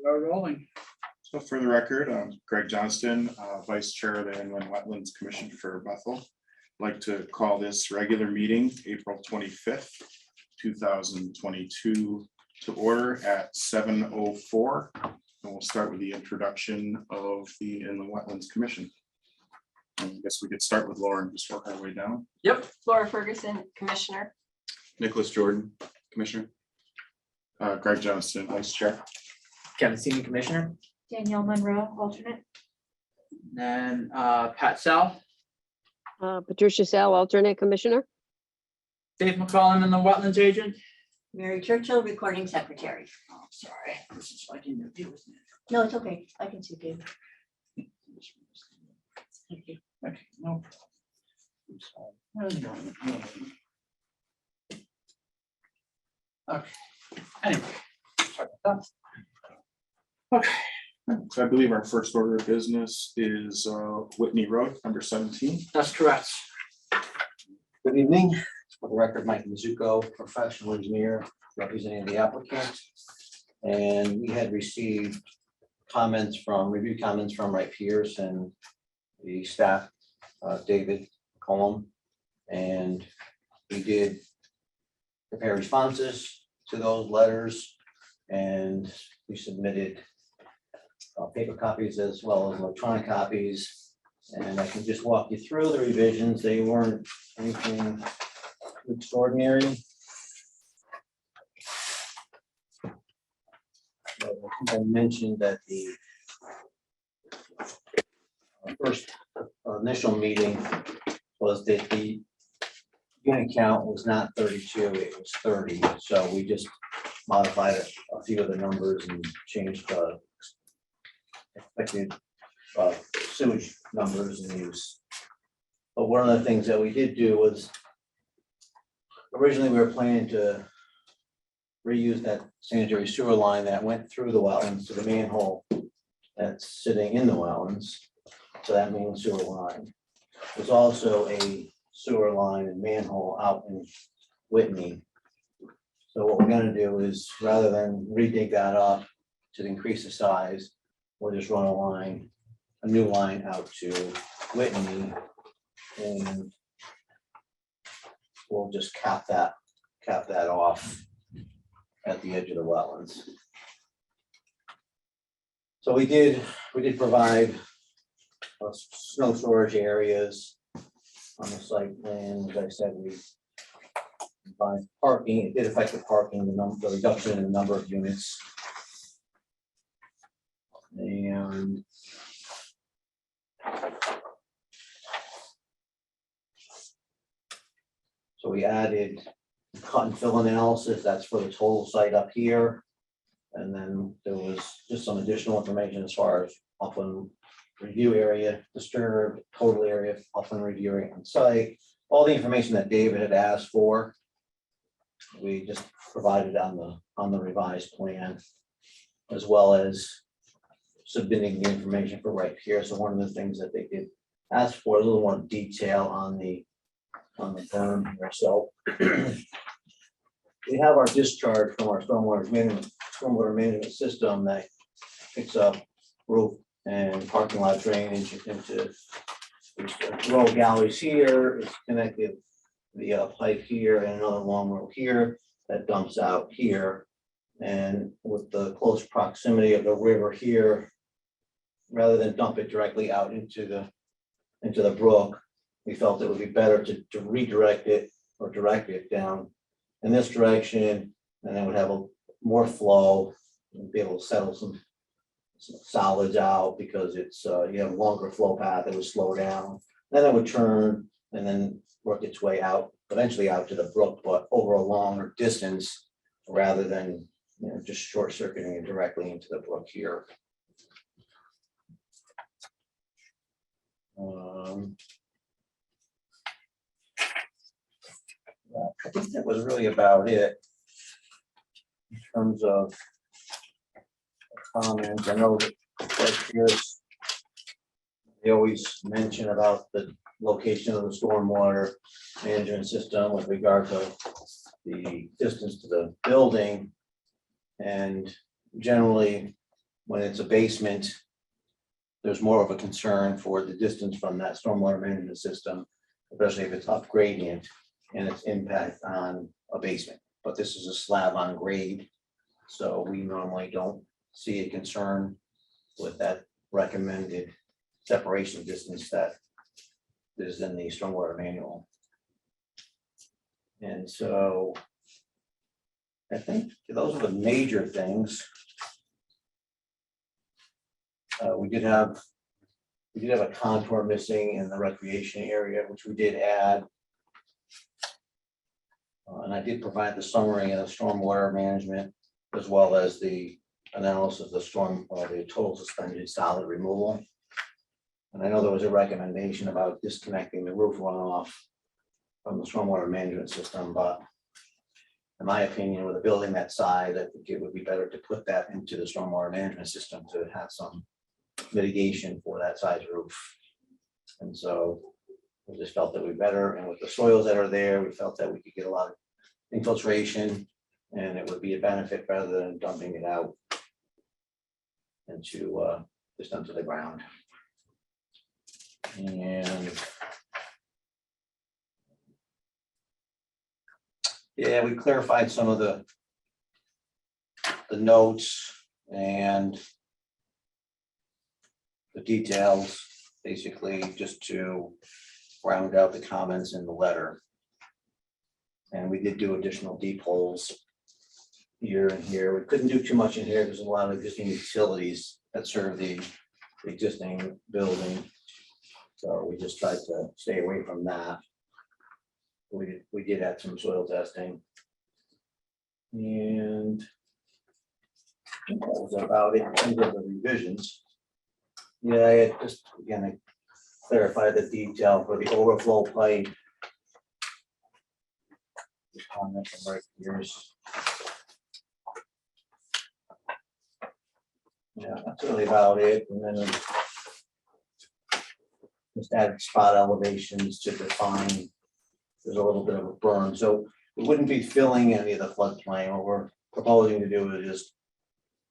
We're rolling. So for the record, I'm Greg Johnston, Vice Chair of the Inland Wetlands Commission for Bethel. I'd like to call this regular meeting, April 25th, 2022, to order at 7:04. And we'll start with the introduction of the Inland Wetlands Commission. And I guess we could start with Laura and just work our way down. Yep. Laura Ferguson, Commissioner. Nicholas Jordan, Commissioner. Greg Johnston, Vice Chair. Kevin Senior Commissioner. Danielle Monroe, alternate. And Pat Sal, Patricia Sal, alternate commissioner. Dave McCollum, and the Wetlands Agent. Mary Churchill, recording secretary. Oh, sorry, this is like interview, isn't it? No, it's okay. I can see Dave. Thank you. Okay, no problem. Okay, anyway. Sorry about that. Okay. So I believe our first order of business is Whitney Road, number 17. That's correct. Good evening. For the record, Mike Mizuko, professional engineer representing the applicant. And we had received review comments from Wright Pierce and the staff, David Colum. And we did prepare responses to those letters, and we submitted paper copies as well as electronic copies. And I can just walk you through the revisions. They weren't anything extraordinary. But I think I mentioned that the first initial meeting was that the unit count was not 32, it was 30. So we just modified a few of the numbers and changed the expected sewage numbers and use. But one of the things that we did do was, originally we were planning to reuse that sanitary sewer line that went through the wetlands to the manhole that's sitting in the wetlands. So that main sewer line. There's also a sewer line and manhole out in Whitney. So what we're gonna do is, rather than redig that up to increase the size, we'll just run a new line out to Whitney, and we'll just cap that off at the edge of the wetlands. So we did provide snow storage areas on the site plan. As I said, we combined parking. It did affect the parking, the reduction in the number of units. And so we added cut and fill analysis. That's for the total site up here. And then there was just some additional information as far as upland review area disturbed, total area, upland review area on site. All the information that David had asked for, we just provided on the revised plan, as well as submitting the information for Wright Pierce. So one of the things that they did ask for a little more detail on the berm here. So we have our discharge from our stormwater management system that picks up roof and parking lot drainage into row galleries here. It's connected via a pipe here and another long row here that dumps out here. And with the close proximity of the river here, rather than dump it directly out into the brook, we felt it would be better to redirect it or direct it down in this direction, and then would have more flow and be able to settle some solids out, because it's you have a longer flow path. It would slow down, then it would turn and then work its way out, eventually out to the brook, but over a longer distance, rather than just short circuiting it directly into the brook here. I think that was really about it in terms of comments. I know that they always mention about the location of the stormwater management system with regard to the distance to the building. And generally, when it's a basement, there's more of a concern for the distance from that stormwater management system, especially if it's up gradient and its impact on a basement. But this is a slab on grade, so we normally don't see a concern with that recommended separation distance that is in the stormwater manual. And so I think those are the major things. We did have a contour missing in the recreation area, which we did add. And I did provide the summary of stormwater management as well as the analysis of the total suspended solid removal. And I know there was a recommendation about disconnecting the roof runoff from the stormwater management system, but in my opinion, with a building that size, I think it would be better to put that into the stormwater management system to have some mitigation for that size roof. And so we just felt that we better, and with the soils that are there, we felt that we could get a lot of infiltration and it would be a benefit rather than dumping it out into just onto the ground. And yeah, we clarified some of the notes and the details, basically just to round out the comments in the letter. And we did do additional deep holes here and here. We couldn't do too much in here. There's a lot of existing utilities that serve the existing building. So we just tried to stay away from that. We did add some soil testing. And I think that was about it in terms of the revisions. Yeah, I just, again, I clarified the detail for the overflow pipe. Just comment from right here. Yeah, that's really about it. And then just added spot elevations to define. There's a little bit of a burn, so it wouldn't be filling any of the floodplain. What we're proposing to do is just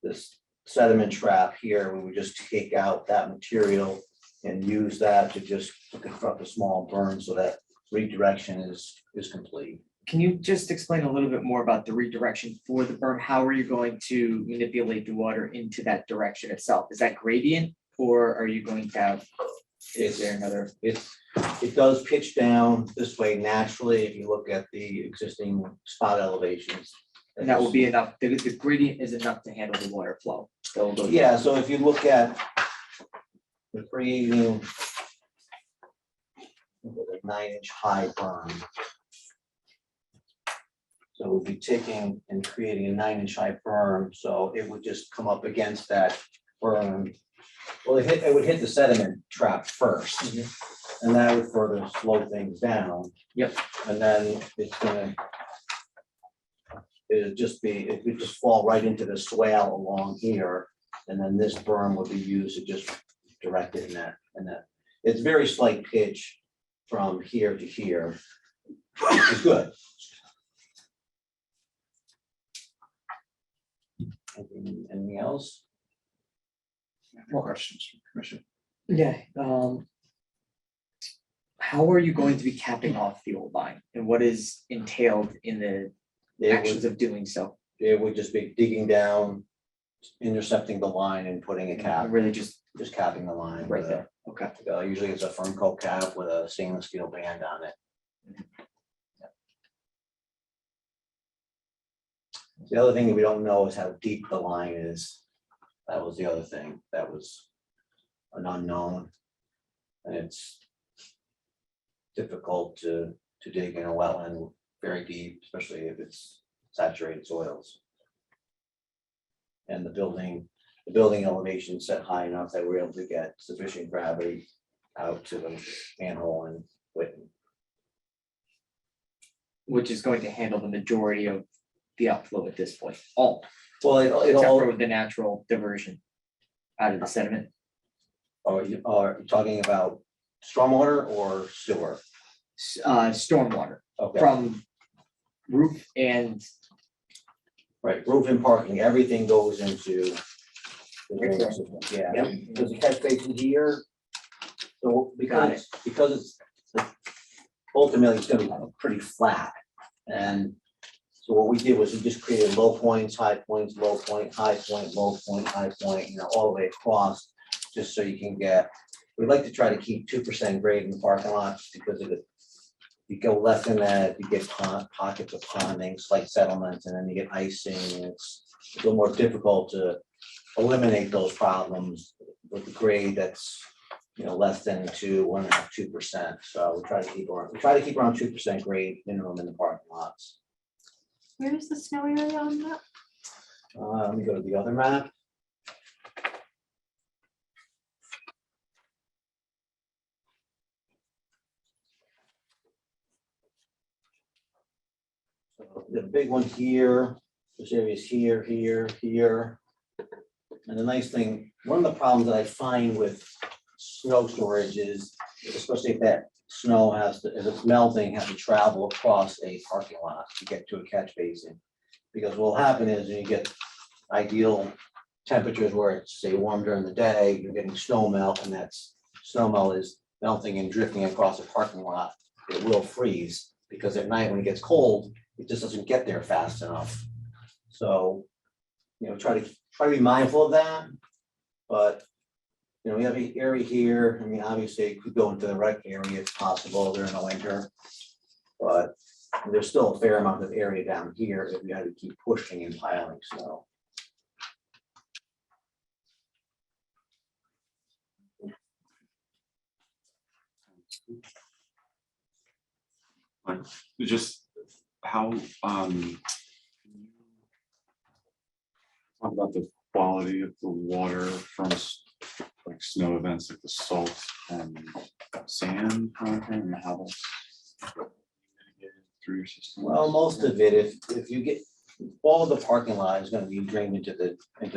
this sediment trap here. We would just take out that material and use that to just construct a small burn so that redirection is complete. Can you just explain a little bit more about the redirection for the berm? How are you going to manipulate the water into that direction itself? Is that gradient, or are you going to have, is there another? It does pitch down this way naturally if you look at the existing spot elevations. And that will be enough, the gradient is enough to handle the water flow. So it'll go- Yeah, so if you look at the creating a 9-inch high berm. So we'll be taking and creating a 9-inch high berm, so it would just come up against that berm. Well, it would hit the sediment trap first, and that would further slow things down. Yep. And then it's gonna, it would just fall right into the swale along here, and then this berm would be used to just direct it in that, it's very slight pitch from here to here, which is good. Anything else? More questions from the commission? Yeah, how are you going to be capping off the old line, and what is entailed in the actions of doing so? It would just be digging down, intercepting the line and putting a cap, Really just just capping the line. right with a- there, okay. Usually it's a firm coat cap with a stainless steel band on it. The other thing that we don't know is how deep the line is. That was the other thing. That was an unknown. And it's difficult to dig in a wetland very deep, especially if it's saturated soils. And the building elevation set high enough that we're able to get sufficient gravity out to the manhole and Whitten. Which is going to handle the majority of the outflow at this point, all, Well, it except all, for the natural diversion out of the sediment. are you talking about stormwater or sewer? Stormwater Okay, from roof and right, roof and parking, everything goes into the Right drainage there. system, yeah. Yep. There's a catch basin here. So because it's ultimately it's gonna be pretty flat. And so what we did was we just created low points, high points, low point, high point, low point, high point, all the way across, just so you can get, we'd like to try to keep 2% grade in the parking lots because of it. You go less than that, you get pockets of ponding, slight settlements, and then you get icing, and it's a little more difficult to eliminate those problems with the grade that's, less than 1.5–2%. So we try to keep around 2% grade minimum in the parking lots. Where is the snow area on that? Let me go to the other map. So the big one here, this area is here, here, here. And the nice thing, one of the problems that I find with snow storage is, especially if that snow if it's melting, has to travel across a parking lot to get to a catch basin. Because what will happen is when you get ideal temperatures where it's say warm during the day, you're getting snow melt, and that's snow melt is melting and drifting across a parking lot. It will freeze because at night when it gets cold, it just doesn't get there fast enough. So, try to be mindful of that. But we have an area here. I mean, obviously it could go into the rec area if possible during the winter. But there's still a fair amount of area down here if we had to keep pushing and piling snow. Just how, talk about the quality of the water from like snow events, like the salt and sand kind of thing, and how that's mitigated through your system? Well, most of it, if you get, all of the parking lot is gonna be drained into the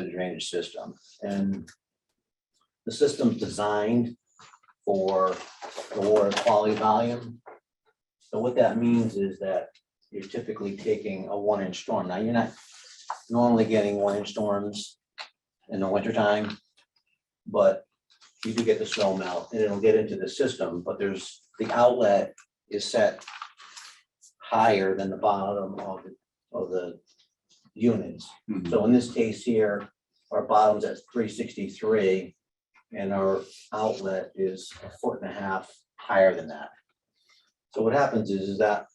drainage system. And the system's designed for the water quality volume. So what that means is that you're typically taking a 1-inch storm. Now, you're not normally getting 1-inch storms in the wintertime, but you do get the snow melt and it'll get into the system, but the outlet is set higher than the bottom of the units. Mhm. So in this case here, our bottom's at 363 and our outlet is 1.5 feet higher than that. So what happens is that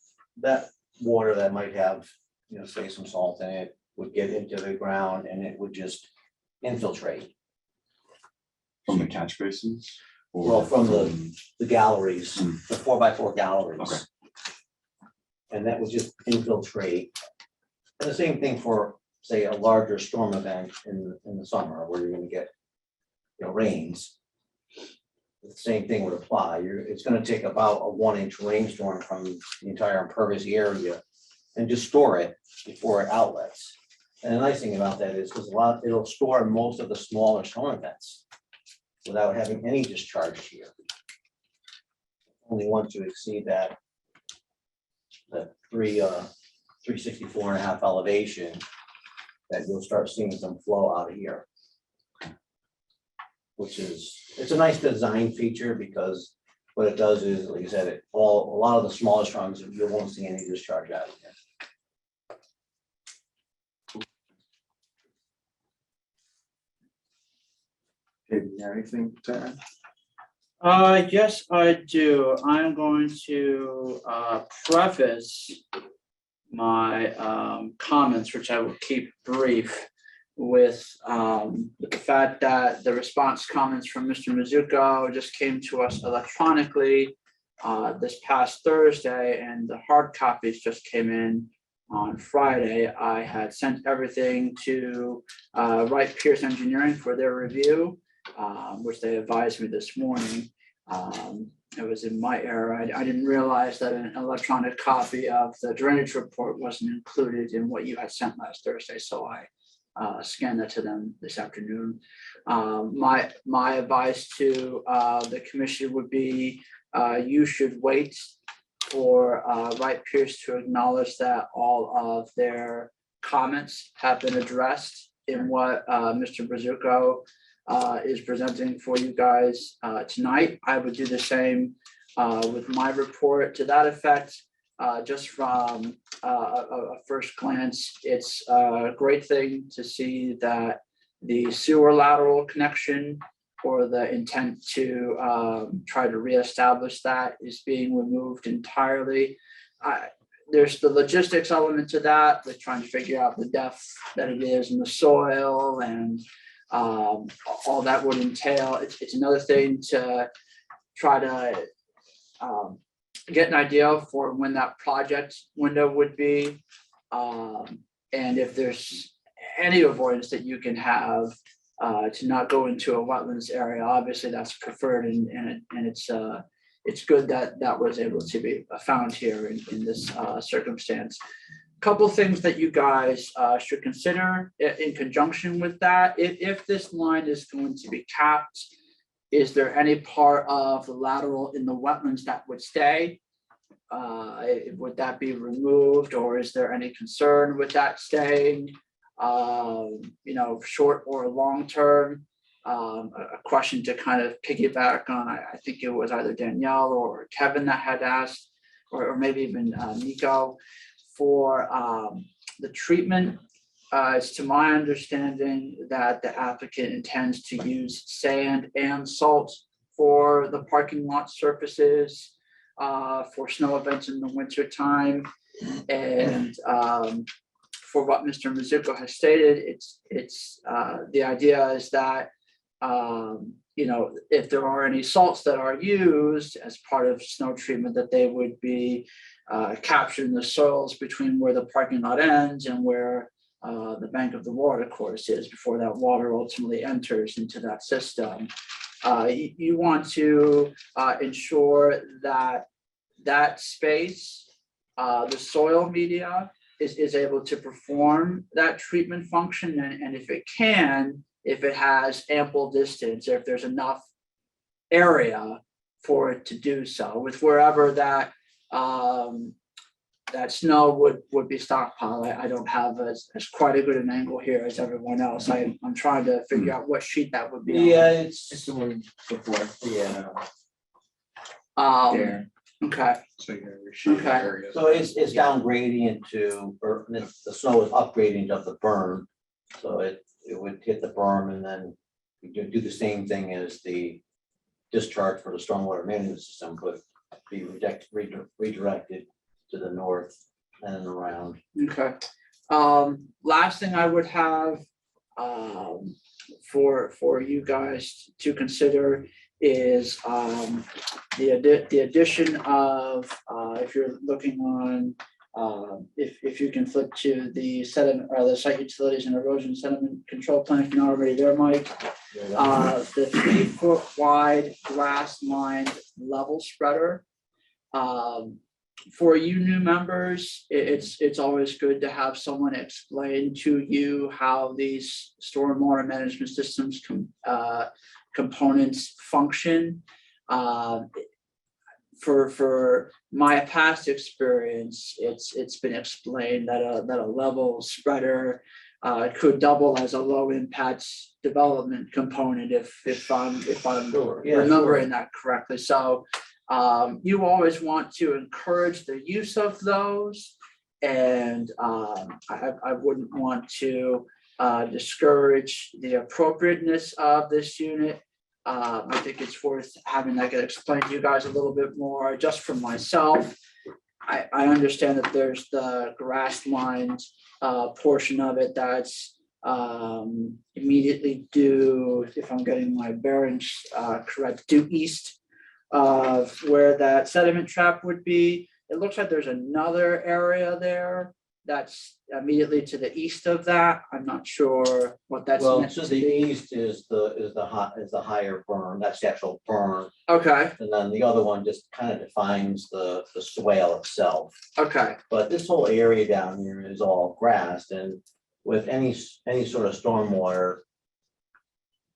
water that might have, say some salt in it would get into the ground and it would just infiltrate. From the catch basins? Or Well, from the galleries, Mm. the 4x4 galleries. Okay. And that would just infiltrate. And the same thing for, say, a larger storm event in the summer where you're gonna get, rains. The same thing would apply. It's gonna take about a 1-inch rainstorm from the entire impervious area and just store it before it outlets. And the nice thing about that is because it'll store most of the smaller storm events without having any discharge here. Only once you exceed that 364.5 elevation, that you'll start seeing some flow out of here. It's a nice design feature because what it does is, like I said, a lot of the smaller storms, you won't see any discharge out of here. Okay, anything to add? Yes, I do. I'm going to preface my comments, which I will keep brief, with the fact that the response comments from Mr. Mizuko just came to us electronically this past Thursday, and the hard copies just came in on Friday. I had sent everything to Wright Pierce Engineering for their review, which they advised me this morning. It was in my error. I didn't realize that an electronic copy of the drainage report wasn't included in what you had sent last Thursday, so I scanned that to them this afternoon. My advice to the commission would be you should wait for Wright Pierce to acknowledge that all of their comments have been addressed in what Mr. Brazuco is presenting for you guys tonight. I would do the same with my report to that effect. Just from a first glance, it's a great thing to see that the sewer lateral connection or the intent to try to reestablish that is being removed entirely. There's the logistics element to that, with trying to figure out the depth that it is in the soil and all that would entail. It's another thing to try to get an idea for when that project window would be. And if there's any avoidance that you can have to not go into a wetlands area, obviously that's preferred, and it's good that that was able to be found here in this circumstance. Couple things that you guys should consider in conjunction with that. If this line is going to be capped, is there any part of the lateral in the wetlands that would stay? Would that be removed, or is there any concern with that staying? Short or long term? A question to kind of piggyback on, I think it was either Danielle or Kevin that had asked, or maybe even Nico, for the treatment. It's to my understanding that the applicant intends to use sand and salt for the parking lot surfaces for snow events in the winter time. And for what Mr. Mizuko has stated, it's the idea is that if there are any salts that are used as part of snow treatment, that they would be captured in the soils between where the parking lot ends and where the bank of the water course is before that water ultimately enters into that system. You want to ensure that that space, the soil media, is able to perform that treatment function, and if it can, if it has ample distance, or if there's enough area for it to do so, with wherever that that snow would be stockpiled. I don't have as quite a good an angle here as everyone else. I'm trying to figure out what sheet that would be on. Yeah, It's the one before. yeah. There. Okay, So you're gonna reshape Okay. areas. So it's down gradient or the snow is up gradient of the berm. So it would hit the berm, and then you do the same thing as the discharge for the stormwater management system, but be redirected to the north and around. okay. Last thing I would have for you guys to consider is the addition of if you're looking on if you can flip to the sediment or the site utilities and erosion sediment control plan, if you're not already there, Mike. The 3-foot wide glass lined level spreader. For you new members, it's always good to have someone explain to you how these stormwater management systems components function. For my past experience, it's been explained that a level spreader could double as a low impact development component if I'm Sure, yeah, remembering that correctly. So you always want to encourage the use of those, and I wouldn't want to discourage the appropriateness of this unit. I think it's worth having that get explained to you guys a little bit more. Just from myself, I understand that there's the grass lined portion of it that's immediately due, if I'm getting my bearings correct, due east of where that sediment trap would be. It looks like there's another area there that's immediately to the east of that. I'm not sure what that's Well, meant to to the be. east is the higher berm. That's the actual berm, Okay, and then the other one just kind of defines the swale itself. okay, But this whole area down here is all grass, and with any sort of stormwater,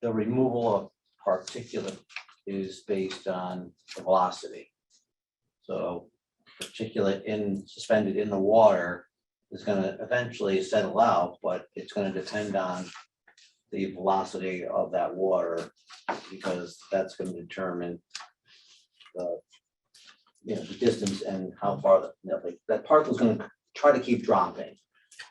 the removal of particulate is based on the velocity. So particulate suspended in the water is gonna eventually settle out, but it's gonna depend on the velocity of that water, because that's gonna determine the, the distance and how far that particle is gonna try to keep dropping.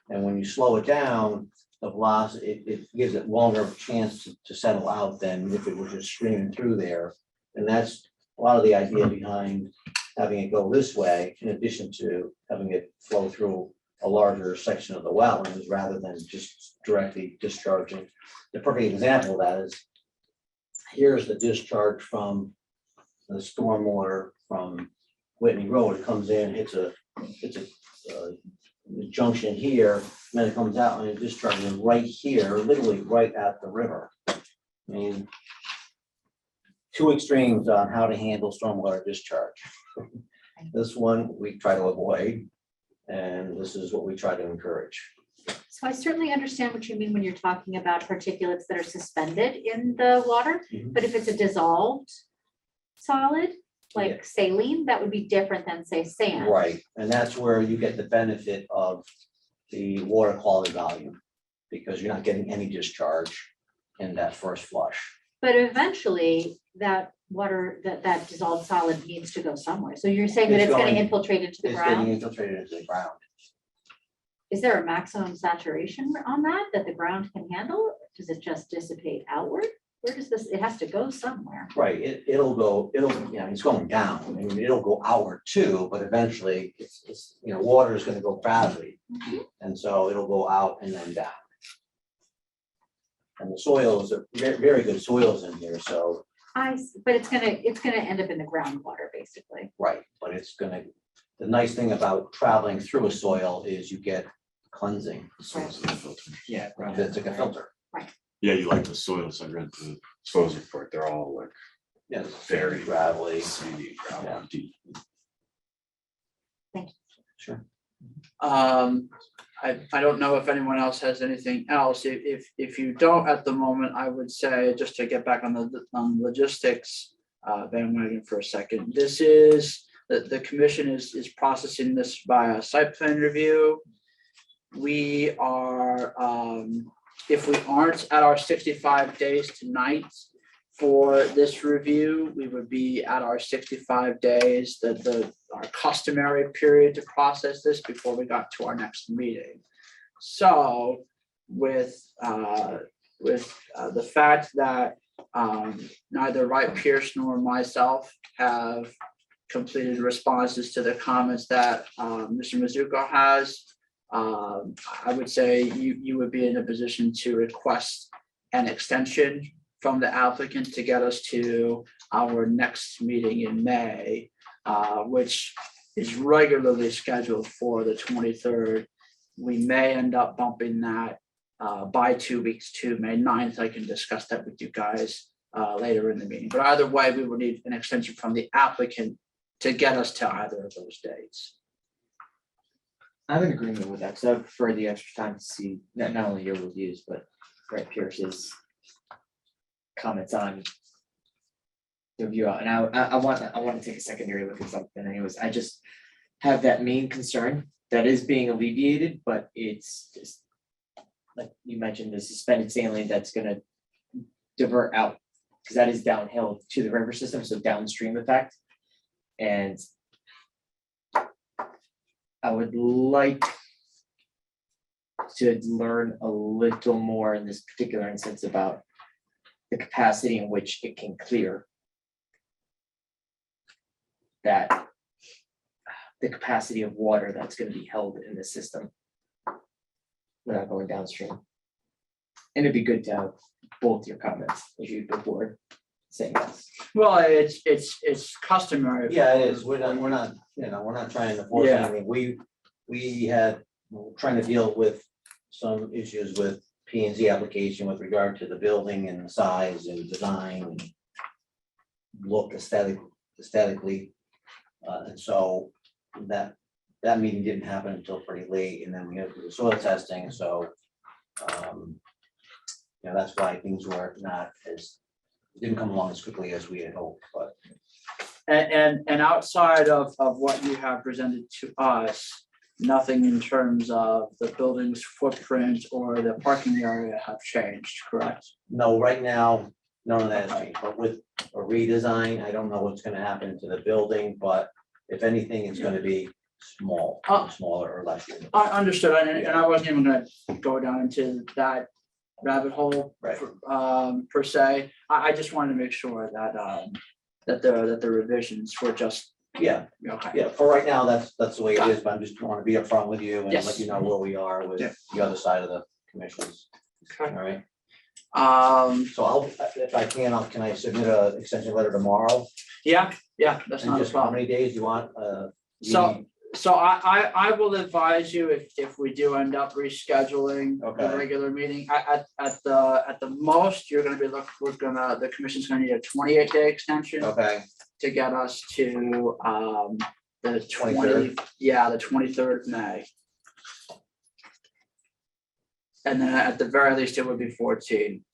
And when you slow it down, the velocity, it gives it longer chance to settle out than if it was just streaming through there. And that's a lot of the idea behind having it go this way, in addition to having it flow through a larger section of the wetlands rather than just directly discharging. The perfect example of that is, here's the discharge from the stormwater from Whitney Road. It comes in, it's a junction here, and then it comes out and it discharges right here, literally right at the river. I mean, two extremes on how to handle stormwater discharge. This one we try to avoid, and this is what we try to encourage. So I certainly understand what you mean when you're talking about particulates that are suspended in the water, Mhm. but if it's a dissolved solid, Yeah. like saline, that would be different than say sand. Right, and that's where you get the benefit of the water quality volume, because you're not getting any discharge in that first flush. But eventually that water, that dissolved solid needs to go somewhere. So you're saying that It's it's gonna going- infiltrate into the It's getting ground? infiltrated into the ground. Is there a maximum saturation on that the ground can handle? Does it just dissipate outward? Where does this, it has to go somewhere. Right, it'll go, it's going down, I mean, it'll go outward too, but eventually it's water is gonna go gravity. And so it'll go out and then down. And the soils are very good soils in here, so, But it's gonna end up in the groundwater, basically. right, but the nice thing about traveling through a soil is you get cleansing. Soils and filter. Yeah. It's like a filter. Yeah, you like the soils, I read the soils report, they're all like Yeah, it's Very very gravelly. sandy, gravel, Yeah. deep. Sure. I don't know if anyone else has anything else. If you don't at the moment, I would say, just to get back on the logistics bandwagon for a second, this is, the commission is processing this via site plan review. We are, if we aren't at our 65 days tonight for this review, we would be at our 65 days, our customary period to process this before we got to our next meeting. So with the fact that neither Wright Pierce nor myself have completed responses to the comments that Mr. Mizuko has, I would say you would be in a position to request an extension from the applicant to get us to our next meeting in May, which is regularly scheduled for the 23rd. We may end up bumping that by 2 weeks to May 9th. I can discuss that with you guys later in the meeting. But either way, we would need an extension from the applicant to get us to either of those dates. I'm in agreement with that, so I prefer the extra time to see not only your reviews, but Brett Pierce's comments on the review. And I want to take a secondary look at something anyways. I just have that main concern that is being alleviated, but it's just like you mentioned, the suspended saline that's gonna divert out, because that is downhill to the river system, so downstream effect. And I would like to learn a little more in this particular instance about the capacity in which it can clear. That the capacity of water that's going to be held in the system without going downstream. And it'd be good to have both your comments as you go forward saying this. Well, it's customary. Yeah, it is. We're not trying to force Yeah. anything. We're trying to deal with some issues with P and Z application with regard to the building and the size and design and look aesthetically. And so that meeting didn't happen until pretty late, and then we had to do the soil testing, so that's why things were not didn't come along as quickly as we had hoped, but And outside of what you have presented to us, nothing in terms of the building's footprint or the parking area have changed, correct? No, right now, none of that is changed, but with a redesign, I don't know what's gonna happen to the building, but if anything, it's gonna be smaller or less. units. I understood, and I wasn't even gonna go down into that rabbit hole. Right. Per se, I just wanted to make sure that, that the revisions were just, Yeah, okay. yeah, for right now, that's the way it is, but I'm just wanna be upfront with you and let Yes. you know where we are with Yeah. the other side of the commissions, Okay. all right? So, So if I can I submit a extension letter tomorrow? yeah, that's And not a just how problem. many days do you want? So- So I will advise you if we do end up rescheduling the Okay. regular meeting, at the most, you're gonna be the commission's gonna need a 28-day extension Okay, to get us to, the 23rd? the 23rd of May. And then at the very least, it would be 14.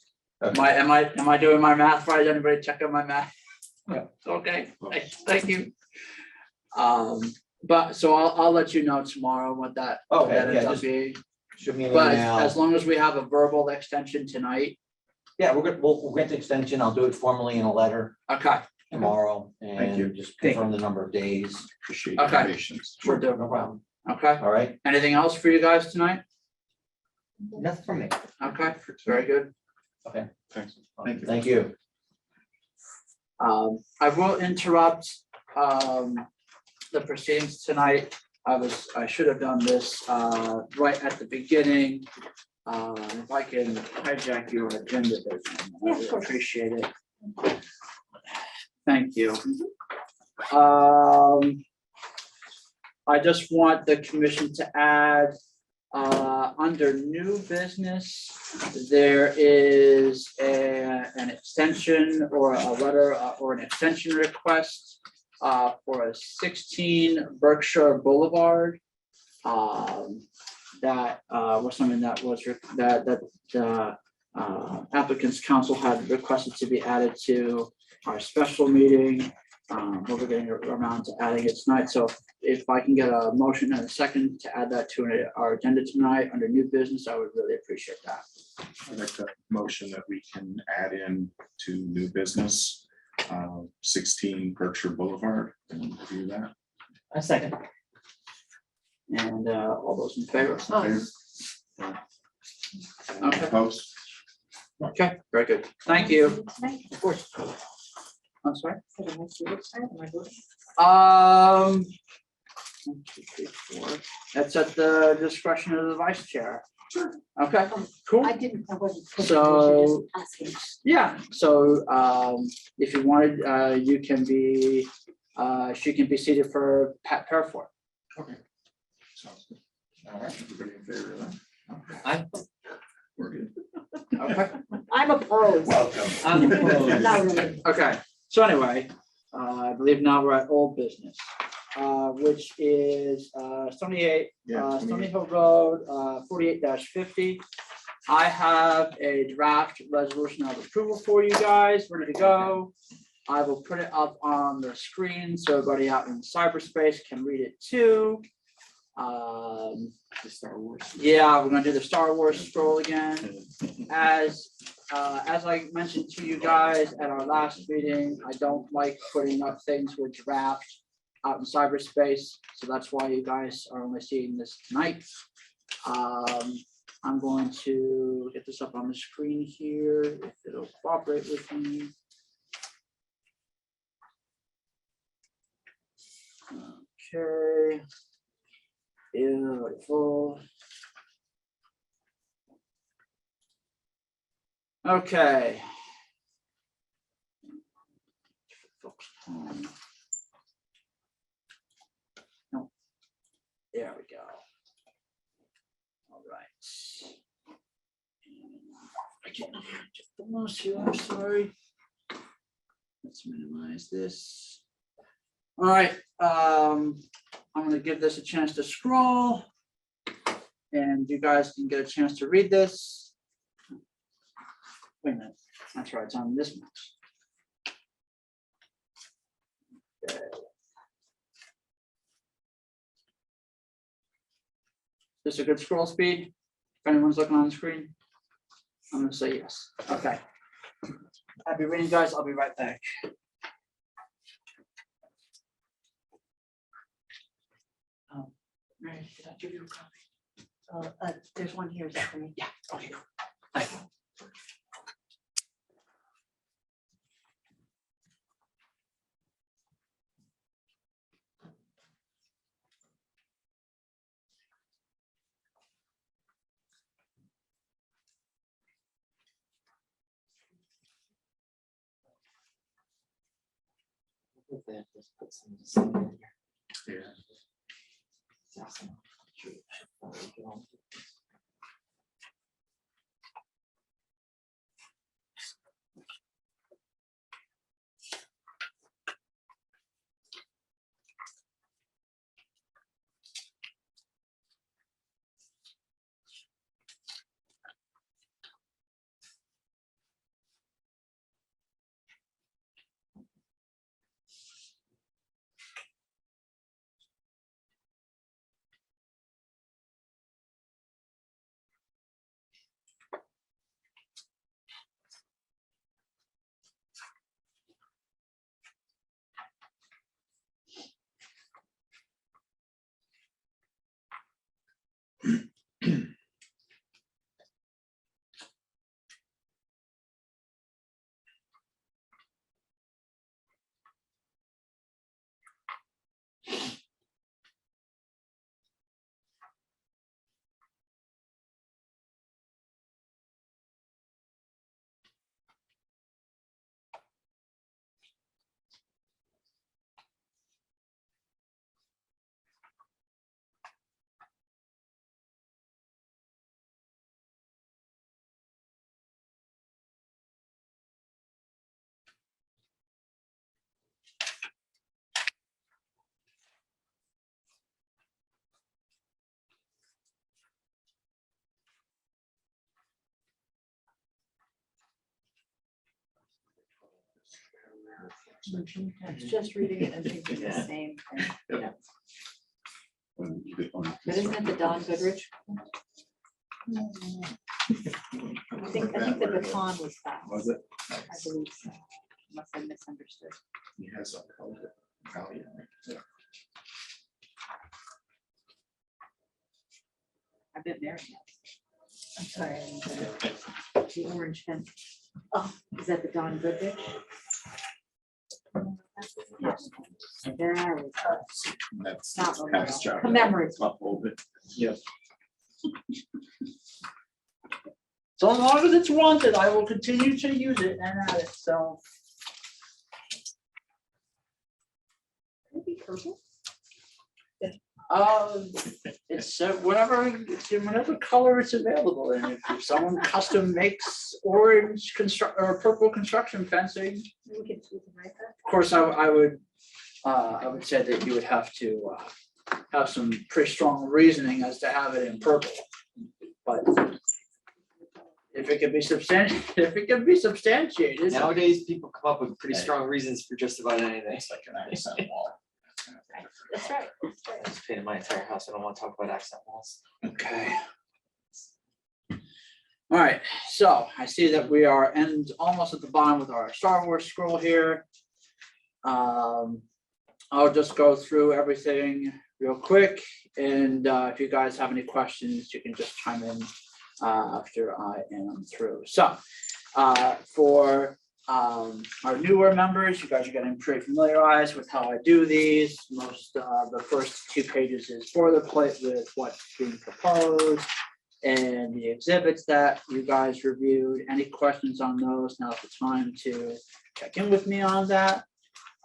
Am I doing my math right? Anybody check on my math? Yeah. Okay, thank you. But so I'll let you know tomorrow what that Okay, ends yeah, up just being. shoot me an But as email. long as we have a verbal extension tonight, Yeah, we'll get the extension. I'll do it formally in a letter okay, tomorrow Thank you. and just confirm the number of days. Appreciate your Okay. patience. we'll do. No problem. Okay, All right, anything else for you guys tonight? Nothing from me. Okay, very good. Thanks. Thank you. thank you. I will interrupt the proceedings tonight. I should have done this right at the beginning. If I can hijack your agenda, I Yeah, of would course. appreciate it. Thank you. I just want the commission to add, under new business, there is an extension or a letter or an extension request for a 16 Berkshire Boulevard. That was something that the applicant's council had requested to be added to our special meeting. But we're getting around to adding it tonight, so if I can get a motion and a second to add that to our agenda tonight under new business, I would really appreciate that. I'd like to motion that we can add in to new business, 16 Berkshire Boulevard, and review that. A second. And all those in favor? Okay. Opposed? Okay, very good. Thank you. Of course. I'm sorry. 1, 2, 3, 4. That's at the discretion of the vice chair. Sure. Okay, cool. I wasn't. So- Asking. Yeah, so if you wanted, you can be, she can be seated for Pat Parafor. Okay. Sounds good. All right, everybody in favor of that? I'm, We're good. Okay, I'm opposed. Welcome. I'm opposed. Not really. okay. So anyway, I believe now we're at old business, which is Stony Hill Road, 48-50. I have a draft resolution of approval for you guys, ready to go. I will put it up on the screen so everybody out in cyberspace can read it too. The Star Wars. Yeah, we're gonna do the Star Wars scroll again. As I mentioned to you guys at our last meeting, I don't like putting up things with draft out in cyberspace, so that's why you guys are only seeing this tonight. I'm going to get this up on the screen here, if it'll cooperate with me. Okay. Beautiful. Okay. No. There we go. All right. I can't just the mouse here, I'm sorry. Let's minimize this. All right, I'm gonna give this a chance to scroll. And you guys can get a chance to read this. Wait a minute, that's right, it's on this mouse. Okay. This a good scroll speed? If anyone's looking on the screen? I'm gonna say yes. Okay. Happy reading, guys. I'll be right back. Mary, did I give you a copy? There's one here, is that for me? Yeah, okay, cool. Thank you. Yeah. I was just reading it and thinking the same thing. Yep. But isn't it the Don Goodrich? I think the baton was that, Was it? I believe so, unless I misunderstood. He has a color value. I bet Mary knows. I'm sorry. I didn't get it. The orange fence. Oh, is that the Don Goodrich? There we go. That's Not memorial. past job. Commemorative. Up a little bit. Yes. So as long as it's wanted, I will continue to use it and add it, so. Maybe purple? It's whatever color it's available in. If someone custom makes orange or purple construction fencing, We can write that. of course, I would say that you would have to have some pretty strong reasoning as to have it in purple. But if it can be substantiated. Nowadays, people come up with pretty strong reasons for just about anything. It's like an accent wall. That's right. I just painted my entire house. I don't want to talk about accent walls. Okay. All right, so I see that we are almost at the bottom with our Star Wars scroll here. I'll just go through everything real quick, and if you guys have any questions, you can just chime in after I am through. So for our newer members, you guys are getting pretty familiarized with how I do these. The first 2 pages is boilerplate with what's being proposed and the exhibits that you guys reviewed. Any questions on those? Now's the time to check in with me on that.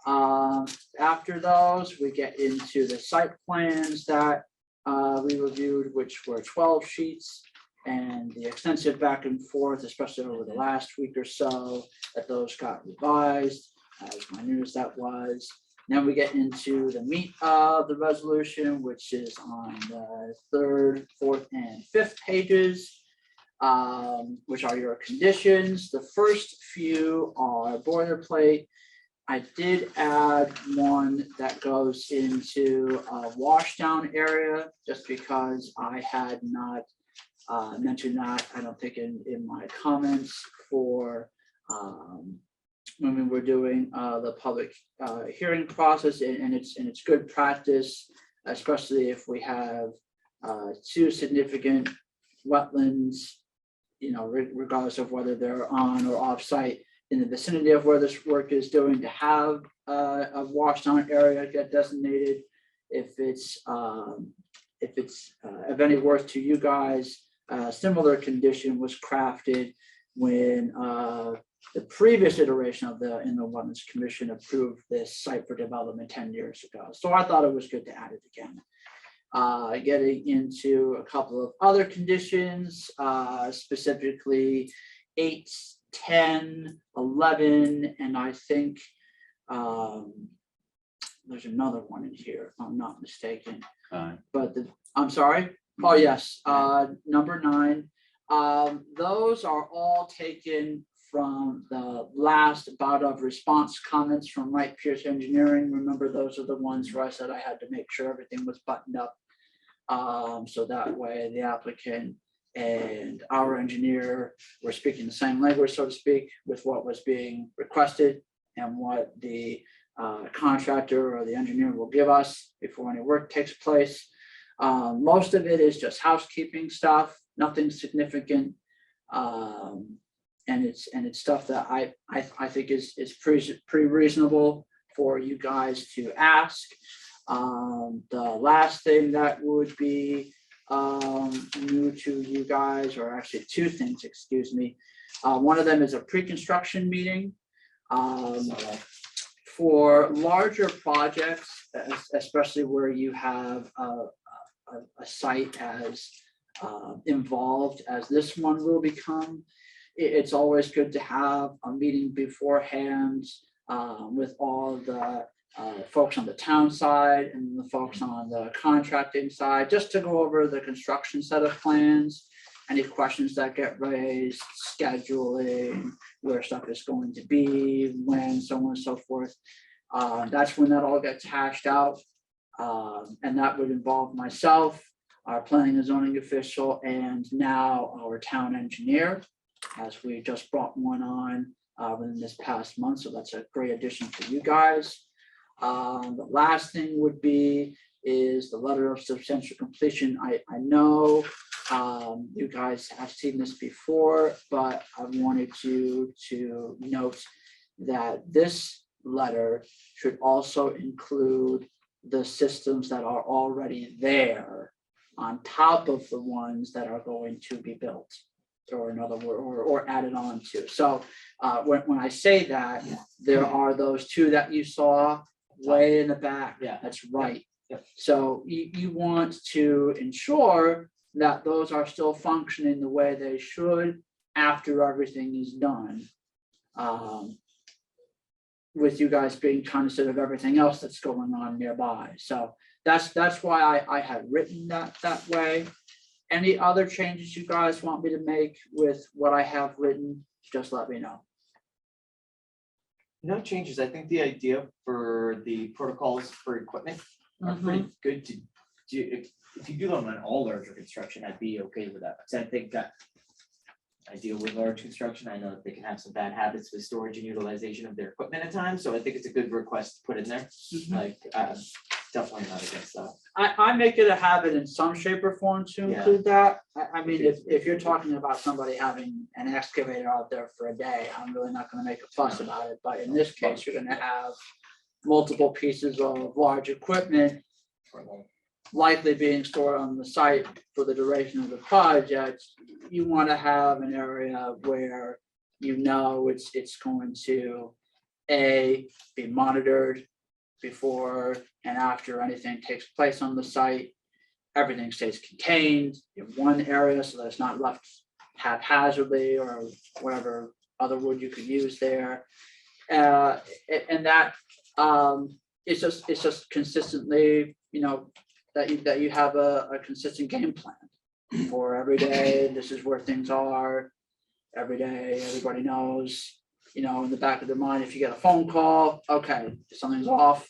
After those, we get into the site plans that we reviewed, which were 12 sheets, and the extensive back and forth, especially over the last week or so, that those got revised, as minute as that was. Then we get into the meat of the resolution, which is on the 3rd, 4th, and 5th pages, which are your conditions. The first few are boilerplate. I did add one that goes into a washdown area, just because I had not mentioned that, I don't think in my comments for when we were doing the public hearing process, and it's good practice, especially if we have two significant wetlands, you know, regardless of whether they're on or off site in the vicinity of where this work is doing, to have a washdown area get designated. If it's of any worth to you guys, a similar condition was crafted when the previous iteration of the Inland Wetlands Commission approved this site for development 10 years ago. So I thought it was good to add it again. Getting into a couple of other conditions, specifically 8, 10, 11, and I think there's another one in here, if I'm not mistaken. But I'm sorry. Oh, yes, number 9. Those are all taken from the last bout of response comments from Wright Pierce Engineering. Remember, those are the ones where I said I had to make sure everything was buttoned up. So that way the applicant and our engineer were speaking the same language, so to speak, with what was being requested and what the contractor or the engineer will give us before any work takes place. Most of it is just housekeeping stuff, nothing significant. And it's stuff that I think is pretty reasonable for you guys to ask. The last thing that would be new to you guys, or actually 2 things, excuse me. One of them is a pre-construction meeting. For larger projects, especially where you have a site as involved as this one will become, it's always good to have a meeting beforehand with all the folks on the town side and the folks on the contracting side, just to go over the construction set of plans, any questions that get raised, scheduling, where stuff is going to be, when, so on and so forth. That's when that all gets hashed out. And that would involve myself, our planning and zoning official, and now our town engineer, as we just brought one on within this past month. So that's a great addition for you guys. The last thing would be is the letter of substantial completion. I know you guys have seen this before, but I wanted you to note that this letter should also include the systems that are already there on top of the ones that are going to be built, or another word, or added on to. So when I say that, there are those 2 that you saw way in the back. Yeah. That's right. Yep. So you want to ensure that those are still functioning the way they should after everything is done. With you guys being cognizant of everything else that's going on nearby. So that's why I had written that way. Any other changes you guys want me to make with what I have written, just let me know. No changes. I think the idea for the protocols for equipment are pretty good to do. If you do them on all larger construction, I'd be okay with that. Because I think that I deal with large construction. I know that they can have some bad habits with storage and utilization of their equipment at times. So I think it's a good request to put in there. Like, definitely not against that. I make it a habit in some shape or form to Yeah. include that. I mean, if you're talking about somebody having an excavator out there for a day, I'm really not gonna make a fuss about it, but in this case, you're gonna have multiple pieces of large equipment likely being stored on the site for the duration of the project. You wanna have an area where you know it's going to be monitored before and after anything takes place on the site. Everything stays contained in one area so that it's not left haphazardly or whatever other word you could use there. And that it's just consistently, you know, that you have a consistent game plan for every day. This is where things are. Every day, everybody knows you know, in the back of their mind, if you get a phone call, okay, something's off.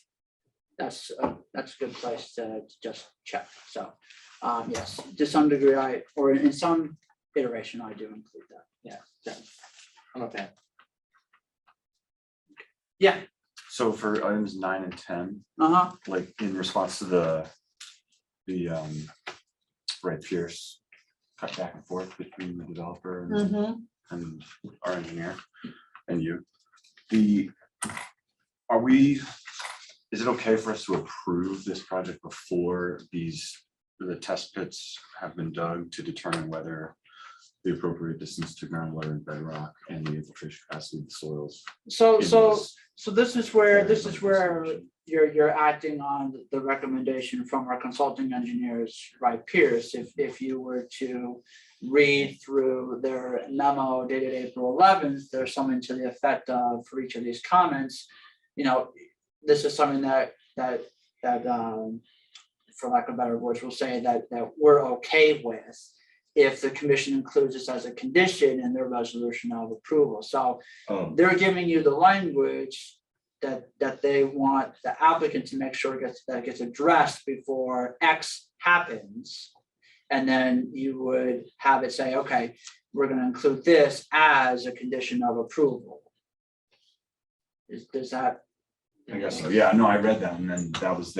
That's a good place to just check. So, yes, to some degree, or in some iteration, I do include that. I'm okay. Yeah, So for items 9 and 10, uh-huh, like in response to the Red Pierce cut back and forth between the developer and our engineer and you, is it okay for us to approve this project before the test pits have been dug to determine whether the appropriate distance to groundwater and bedrock and the infiltration capacity of the soils? so is- this is where you're acting on the recommendation from our consulting engineers, right, Pierce. If you were to read through their memo dated April 11th, there's something to the effect of, for each of these comments, you know, this is something that for lack of better words, we'll say that we're okay with if the commission includes this as a condition in their resolution of approval. So Oh, they're giving you the language that they want the applicant to make sure gets addressed before X happens. And then you would have it say, okay, we're gonna include this as a condition of approval. Does that? I guess so. Yeah, no, I read that and then that was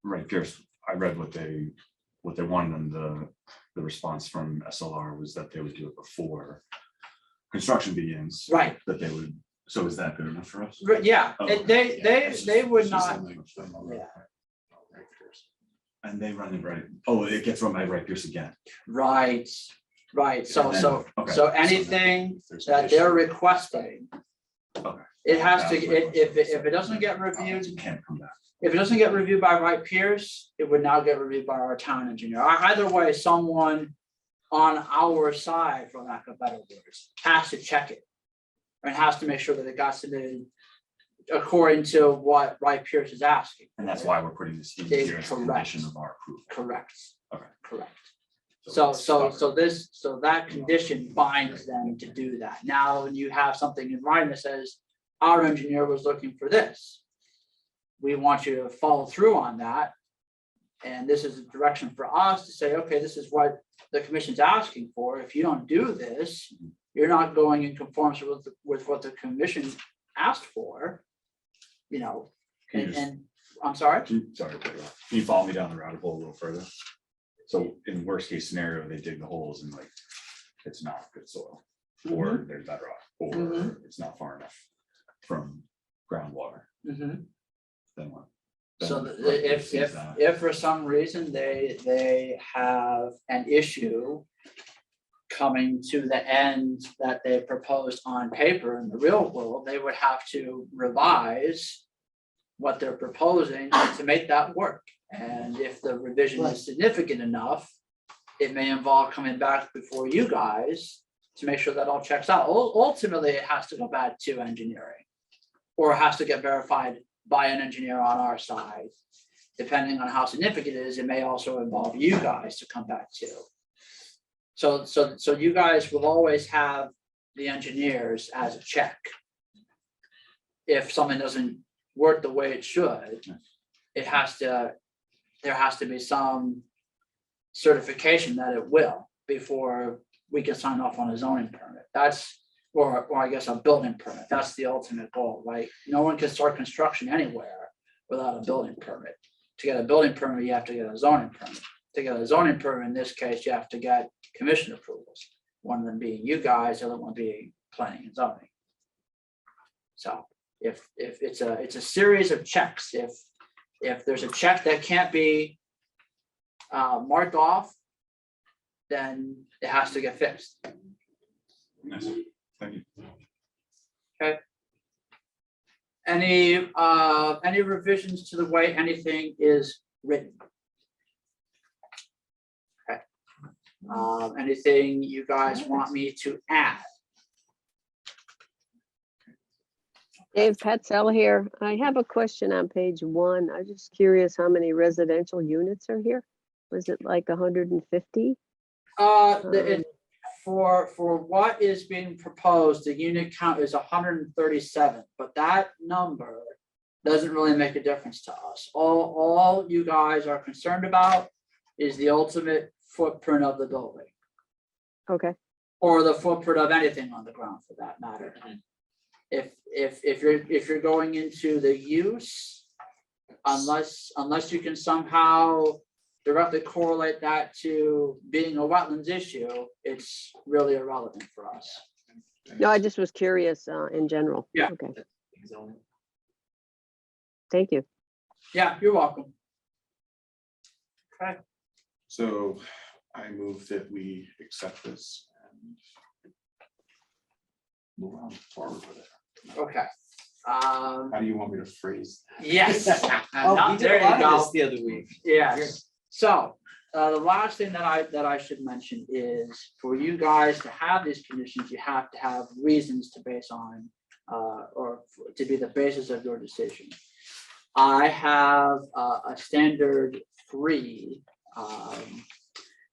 right, Pierce, I read what they wanted, and the response from SLR was that they would do it before construction begins. Right, That they would, so is that good enough for us? yeah, Oh, they would not, yeah. And they run it right, it gets run by Right Pierce again. Right, so, And then- so, okay. so anything that they're requesting, Okay. it has to, That was my if question. it doesn't get reviewed, It can't come back. if it doesn't get reviewed by Right Pierce, it would now get reviewed by our town engineer. Either way, someone on our side, for lack of better words, has to check it. And has to make sure that it got submitted according to what Right Pierce is asking. And that's why we're putting this in Is here as a correct. condition of our approval. Correct. Okay. Correct. it's So covered. that condition binds them to do that. Now, when you have something in writing that says, our engineer was looking for this. We want you to follow through on that. And this is a direction for us to say, okay, this is what the commission's asking for. If you don't do this, you're not going in conformance with what the commission asked for. You know, Can you and, just- and, I'm sorry? Sorry, to cut you off. Can you follow me down the rabbit hole a little further? So in worst case scenario, they dig the holes and like, it's not good soil, or there's bedrock, or Mhm. it's not far enough from groundwater, Mhm. then what? So Then th- Right Pierce sees that. if for some reason they have an issue coming to the end that they proposed on paper in the real world, they would have to revise what they're proposing to make that work. And if the revision is significant enough, it may involve coming back before you guys to make sure that all checks out. Ultimately, it has to go back to engineering. Or it has to get verified by an engineer on our side. Depending on how significant it is, it may also involve you guys to come back to. So you guys will always have the engineers as a check. If something doesn't work the way it should, there has to be some certification that it will before we can sign off on a zoning permit. Or I guess a building permit. That's the ultimate goal, right? No one can start construction anywhere without a building permit. To get a building permit, you have to get a zoning permit. To get a zoning permit, in this case, you have to get commission approvals. One of them being you guys, the other one being planning and zoning. So if it's a series of checks, if there's a check that can't be marked off, then it has to get fixed. Nice. Thank you. Any revisions to the way anything is written? Okay. Anything you guys want me to add? Dave Patzell here. I have a question on page 1. I'm just curious how many residential units are here? Was it like 150? for what is being proposed, the unit count is 137, but that number doesn't really make a difference to us. All you guys are concerned about is the ultimate footprint of the building, Okay, or the footprint of anything on the ground for that matter. If you're going into the use, unless you can somehow directly correlate that to being a wetlands issue, it's really irrelevant for us. no, I just was curious in general. Yeah. Okay, thank you. Yeah, you're welcome. Okay, So I move that we accept this and move on forward with it. okay. How do you want me to phrase? Yes. Oh, Now, we did there a you lot go. of this the other week. Yes, so, the last thing that I should mention is for you guys to have these conditions, you have to have reasons to base on, to be the basis of your decision. I have a standard 3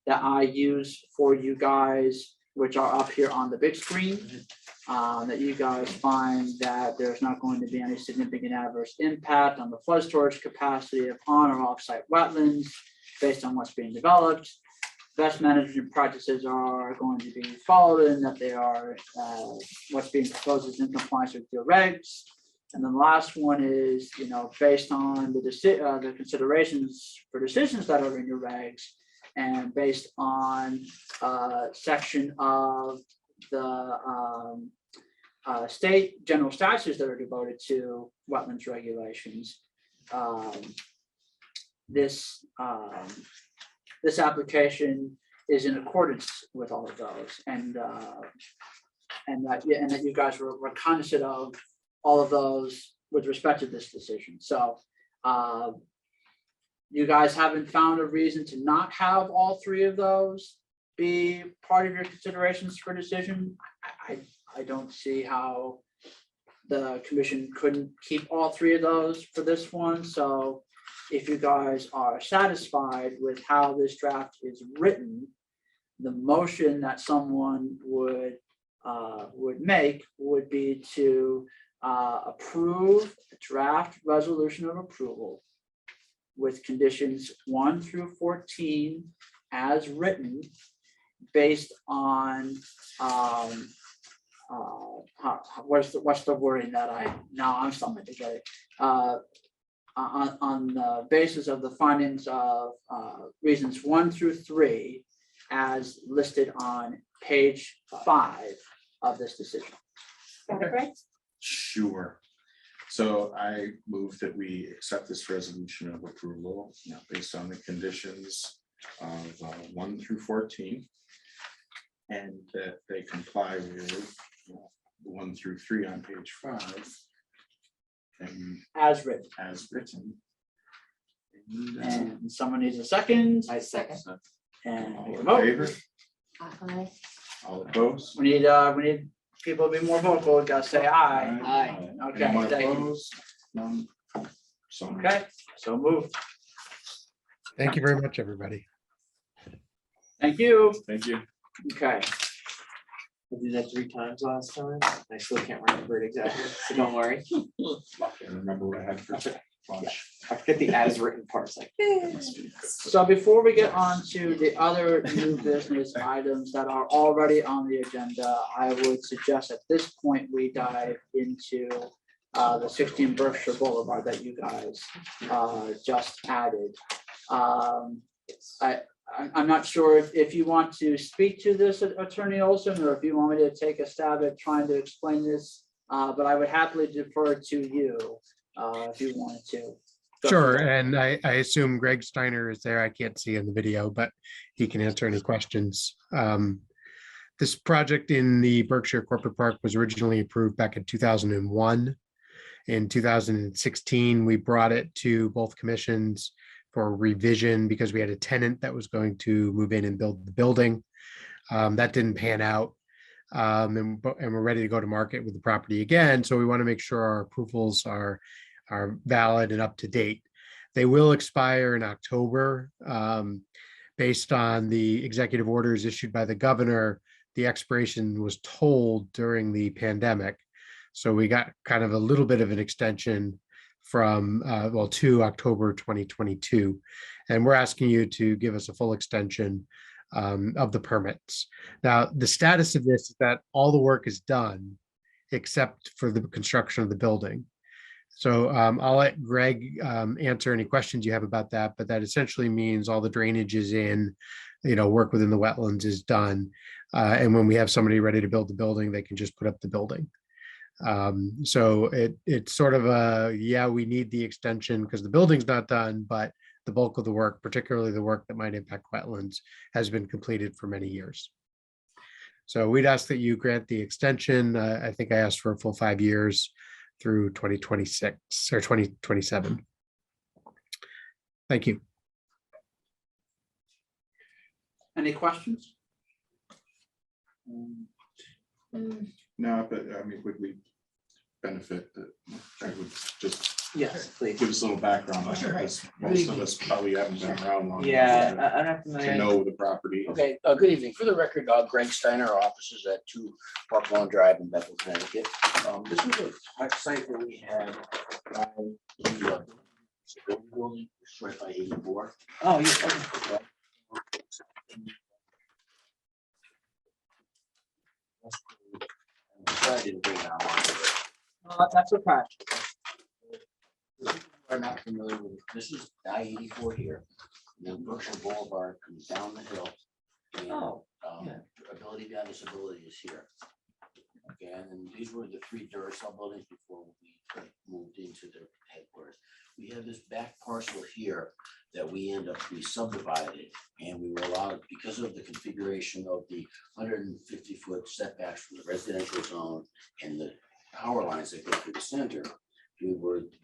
that I use for you guys, which are up here on the big screen. That you guys find that there's not going to be any significant adverse impact on the flood storage capacity of on or off-site wetlands based on what's being developed. Best management practices are going to be followed and that they are, what's being proposed is in compliance with your regs. And then the last one is, based on the considerations for decisions that are in your regs and based on section of the state general statutes that are devoted to wetlands regulations. This application is in accordance with all of those, and that you guys were cognizant of all of those with respect to this decision. So you guys haven't found a reason to not have all 3 of those be part of your considerations for decision. I don't see how the commission couldn't keep all 3 of those for this one. So if you guys are satisfied with how this draft is written, the motion that someone would make would be to approve a draft resolution of approval with conditions 1 through 14 as written, based on what's the wording that I'm stumbling to get it. On the basis of the findings of reasons 1 through 3 as listed on page 5 of this decision. Right? Sure. So I move that we accept this resolution of approval, based on the conditions of 1 through 14. And that they comply with 1 through 3 on page 5. And As written. as written. And someone needs a second. I second. And All take a in vote. favor? Aye. All opposed? We need people to be more vocal. We gotta say aye. Aye. Okay, Anyone thank you. opposed? None? So moved. Okay, so moved. Thank you very much, everybody. Thank you. Thank you. Okay, I did that 3 times last time. I still can't remember it exactly, so don't worry. I remember what I had for lunch. I forget the as written parts, like. so before we get on to the other new business items that are already on the agenda, I would suggest at this point we dive into the 16 Berkshire Boulevard that you guys just added. I'm not sure if you want to speak to this, Attorney Olson, or if you want me to take a stab at trying to explain this, but I would happily defer to you if you wanted to. Go Sure, ahead. and I assume Greg Steiner is there. I can't see in the video, but he can answer any questions. This project in the Berkshire Corporate Park was originally approved back in 2001. In 2016, we brought it to both commissions for revision because we had a tenant that was going to move in and build the building. That didn't pan out. And we're ready to go to market with the property again. So we want to make sure our approvals are valid and up to date. They will expire in October based on the executive orders issued by the governor the expiration was told during the pandemic. So we got kind of a little bit of an extension from, to October 2022. And we're asking you to give us a full extension of the permits. Now, the status of this is that all the work is done except for the construction of the building. So I'll let Greg answer any questions you have about that, but that essentially means all the drainage is in, work within the wetlands is done. And when we have somebody ready to build the building, they can just put up the building. So it's sort of we need the extension because the building's not done, but the bulk of the work, particularly the work that might impact wetlands, has been completed for many years. So we'd ask that you grant the extension. I think I asked for a full 5 years through 2026 or 2027. Thank you. Any questions? No, but I mean, would we benefit that I would just Yes, please. give us a little background on it, because most of us probably haven't been around long Yeah, enough I'm not to familiar. know the property. Okay, good evening. For the record, Greg Steiner, our office is at 2 Park Lawn Drive in Bethel, Connecticut. This is a site that we had the building, it's right by 84. Oh, yeah. Okay. Decided to bring that That's okay. on. I'm not familiar with it. This is I-84 here. And then Berkshire Boulevard comes down the hill. And, Oh, yeah. Ability beyond disability is here. Okay, and then these were the 3 Duracell buildings before we moved into their headquarters. We have this back parcel here that we subdivided, and we were allowed, because of the configuration of the 150-foot setbacks from the residential zone and the power lines that go through the center,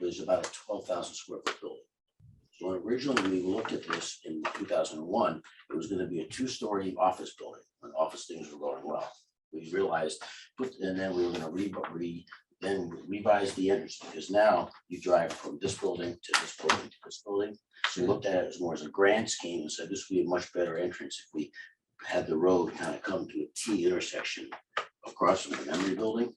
there's about a 12,000 square foot building. So originally, when we looked at this in 2001, it was going to be a 2-story office building when office things were going well. We realized, and then we were going to revise the entrance, because now you drive from this building to this building to this building. So we looked at it as more as a grand scheme and said this would be a much better entrance if we had the road kind of come to a T intersection across from the memory building.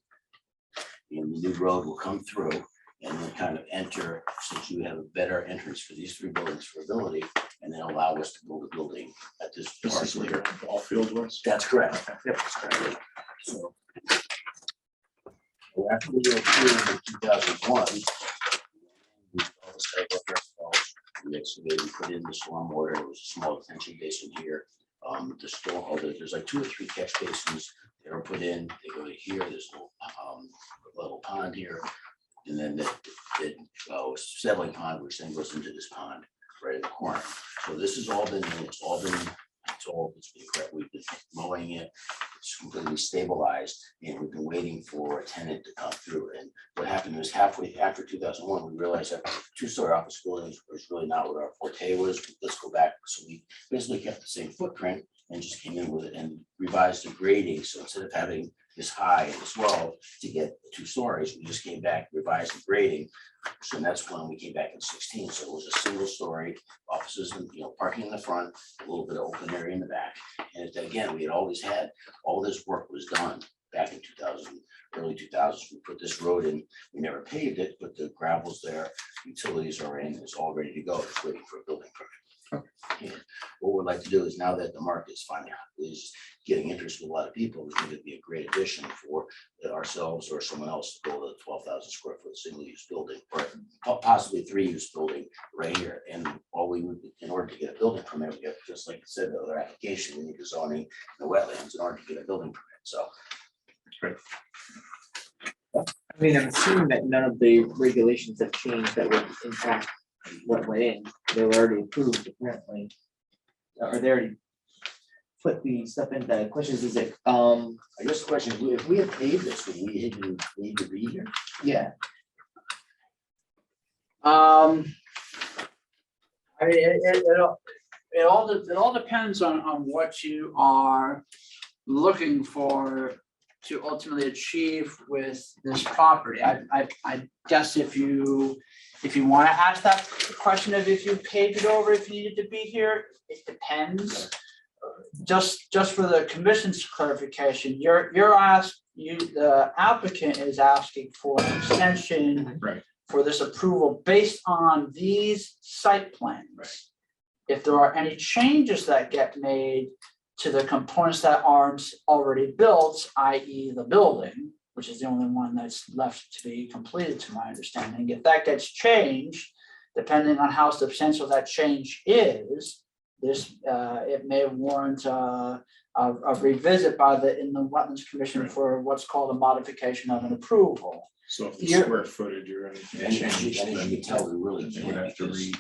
And the new road will come through and then kind of enter, since you have a better entrance for these 3 buildings for ability, and then allow us to build a building at this parcel here. All field was. That's correct. Yep, that's correct. So after we were approved in 2001, we excavated, we put in the stormwater. There was a small detention basin here. There's like 2 or 3 catch basins that are put in. They go to here. There's a little pond here, and then the settling pond, which then goes into this pond right in the corner. So this has all been, it's been correct. We've been mowing it. It's completely stabilized, and we've been waiting for a tenant to come through. And what happened was halfway after 2001, we realized that 2-story office buildings was really not what our forte was. Let's go back. So we basically kept the same footprint and just came in with it and revised the grading. So instead of having this high and this low to get 2 stories, we just came back, revised the grading. So that's when we came back in 16. So it was a 1-story offices and parking in the front, a little bit of open area in the back. And again, we had always had all this work was done back in 2000, early 2000s. We put this road in. We never paved it, but the gravel's there, utilities are in, it's all ready to go. It's waiting for a building permit. And what we'd like to do is, now that the market is getting interest with a lot of people, we think it'd be a great addition for ourselves or someone else to build a 12,000 square foot single-use building, or possibly 3-use building right here. And all we would, in order to get a building permit, we have, just like I said, the other application, we need the zoning, the wetlands in order to get a building permit. So. Great. I mean, I'm assuming that none of the regulations have changed that would impact what went in. They were already approved apparently. Or they already put the stuff in. The question is it, I guess the question is, if we had paved this, would we even need to be here? yeah, I mean, it all depends on what you are looking for to ultimately achieve with this property. I guess if you want to ask that question of if you paved it over, if you needed to be here, it depends. just for the commission's clarification, the applicant is asking for an extension Right. for this approval based on these site plans. Right. If there are any changes that get made to the components that aren't already built, i.e. the building, which is the only one that's left to be completed, to my understanding, if that gets changed, depending on how substantial that change is, it may warrant a revisit in the Wetlands Commission for what's called a modification of an approval. So if the You're- square footage or anything And changed, as then you can tell, we really we would can't have to because, read.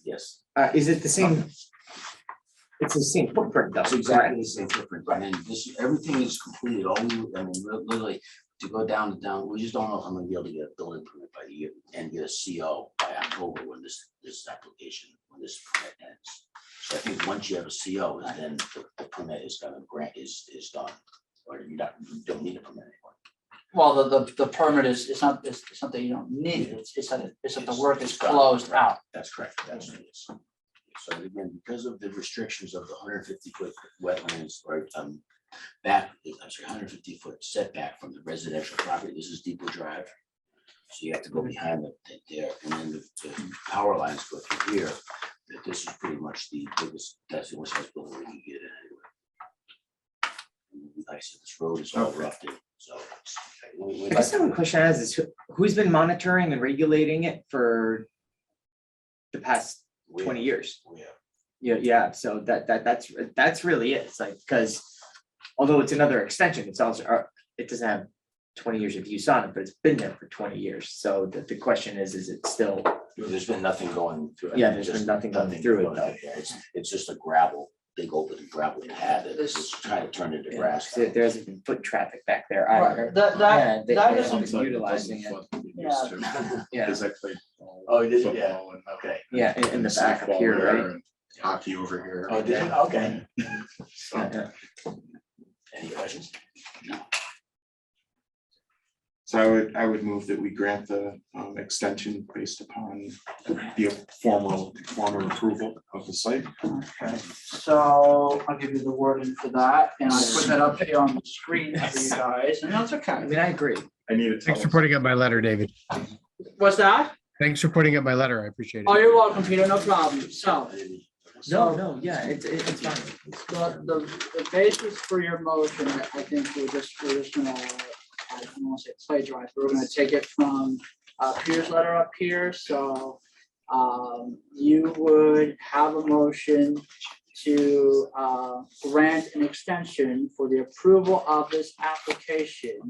yes, Is it the same? It's the same footprint, though. that's exactly the same footprint. I mean, everything is completed. All we, I mean, literally, to go down, we just don't know if I'm gonna be able to get a building permit by the year and get a CO by October when this permit ends. So I think once you have a CO, is then the permit is gonna is done, or you don't need a permit anymore. Well, the permit it's not that you don't need it, it's that the work is closed out. That's correct, that's it. So again, because of the restrictions of the 150-foot wetlands, or back, I'm sorry, 150-foot setback from the residential property, this is Depot Drive. So you have to go behind there, and then the power lines go through here. That this is pretty much the biggest, that's the only size building we can get in anyway. And like I said, this road is all roughed in, so. I guess the one question I have is who's been monitoring and regulating it for the past 20 years? Yeah, so that's really it. It's like, because although it's another extension, it's also, it doesn't have 20 years of use on it, but it's been there for 20 years. So the question is it still? There's been nothing going through it. Yeah, there's been nothing going through it, though. Yeah, it's just a big open gravel pad that is trying to turn into grass. So there hasn't been foot traffic back there Right, either. that Yeah, they that haven't doesn't- been utilizing it. Yeah. Yeah, Because I played. Oh, you did? football and- Okay. yeah, in the back up softball here, there right? and Hockey over here. Oh, did you? Okay. So, Yeah. Any questions? No. So I would move that we grant the extension based upon the formal approval of the site. Okay, so I'll give you the wording for that, and I put that up here on the screen for you guys, and that's I okay. mean, I agree. I need to tell Thanks for us. putting up my letter, David. What's that? Thanks for putting up my letter. I appreciate Oh, it. you're welcome, Peter, no problem. So, No, yeah, it's fine. the basis for your motion, I think we're just gonna, I don't want to say plagiarize, but we're gonna take it from Peter's letter up here, so you would have a motion to grant an extension for the approval of this application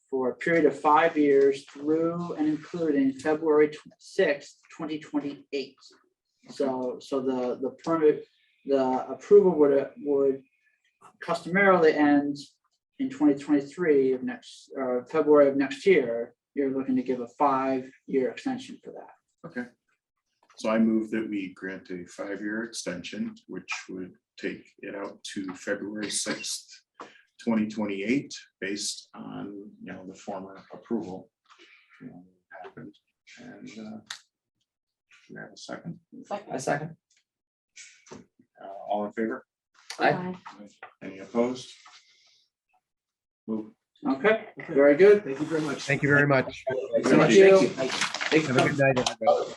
for a period of 5 years through and including February 6th, 2028. So the permit, the approval would customarily end in 2023 of February of next year. You're looking to give a 5-year extension for that. Okay. So I move that we grant a 5-year extension, which would take it out to February 6th, 2028, based on, the former approval. Happened, and we have a second. A second. All in favor? Aye. Any opposed? Move. Okay, very good. Thank you very much. Thank you very much. Thank you. Thank Have a good night, everybody.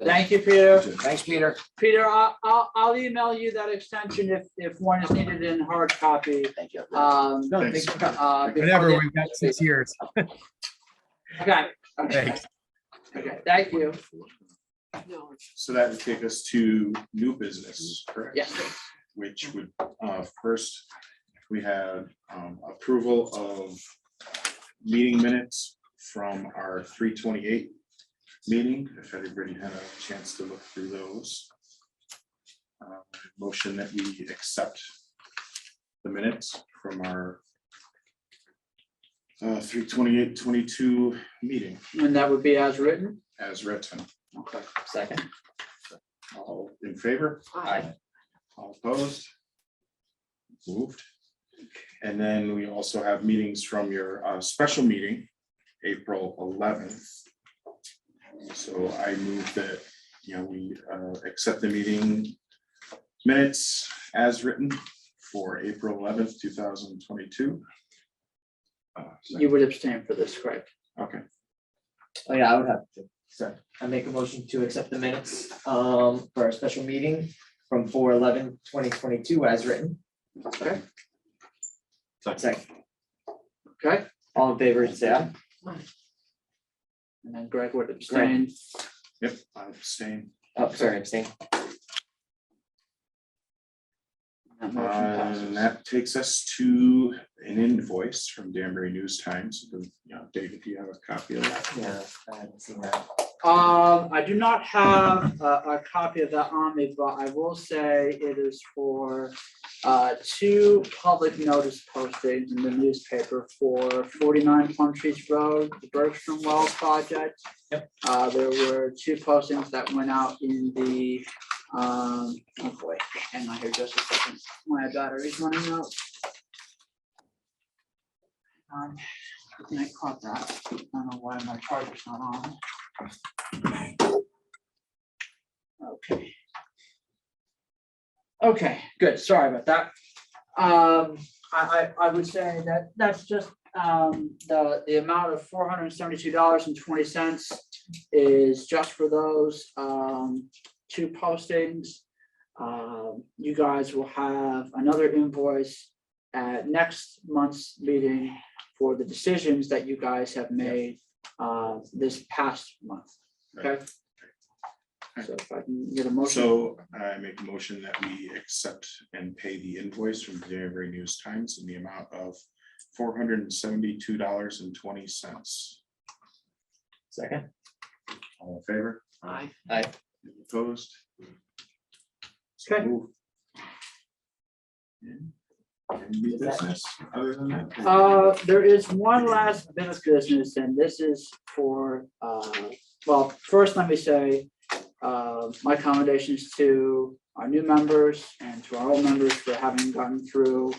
Thank you, Peter. Thanks, Peter. Peter, I'll email you that extension if one is needed in hard copy. Thank you. No, Thanks. thanks for coming. Before Whatever, the- we've got 6 years. Okay. Thanks. Okay, thank you. So that would take us to new business, correct? Yes. Which would, first, we had approval of meeting minutes from our 3/28 meeting, if everybody had a chance to look through those. Motion that we accept the minutes from our 3/28/22 meeting And that would be as written. as written. Okay. Second. All in favor? Aye. All opposed? Moved. And then we also have meetings from your special meeting, April 11th. So I move that we accept the meeting minutes as written for April 11th, 2022. You would abstain for this, correct? Okay, Oh, yeah, I would have to. So I make a motion to accept the minutes for our special meeting from 4/11/2022 as written. Okay, Second, okay, all in favor, say aye. and then Greg would abstain. yep, I abstain. Oh, sorry, abstain. That motion passes. And that takes us to an invoice from Danbury News Times. David, do you have a copy of that? Yeah, I haven't seen that. I do not have a copy of that on me, but I will say it is for two public notice postings in the newspaper for 49 Plum Trees Road, the Berkshire Well project. Yep. There were two postings that went out in the, oh boy, hang on here just a second. My battery's running out. I think I caught that. I don't know why my charger's not on. Okay. Okay, good. Sorry about that. I would say that that's just the amount of $472.20 is just for those two postings. You guys will have another invoice at next month's meeting for the decisions that you guys have made this past month. Okay. So if I can get a motion. So I make a motion that we accept and pay the invoice from the Danbury News Times in the amount of $472.20. Second. All in favor? Aye. Aye. Any opposed? So Okay. moved. Any business other than that? There is one last bit of business, and this is for, well, first let me say, my commendations to our new members and to our old members for having gotten through,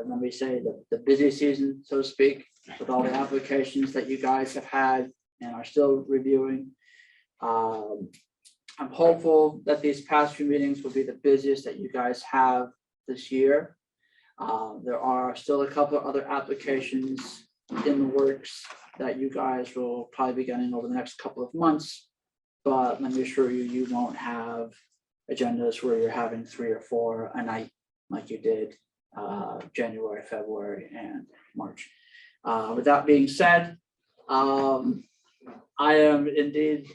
let me say, the busy season, so to speak, with all the applications that you guys have had and are still reviewing. I'm hopeful that these past few meetings will be the busiest that you guys have this year. There are still a couple of other applications in the works that you guys will probably be getting over the next couple of months. But let me assure you, you won't have agendas where you're having 3 or 4 a night like you did January, February, and March. With that being said, I am indeed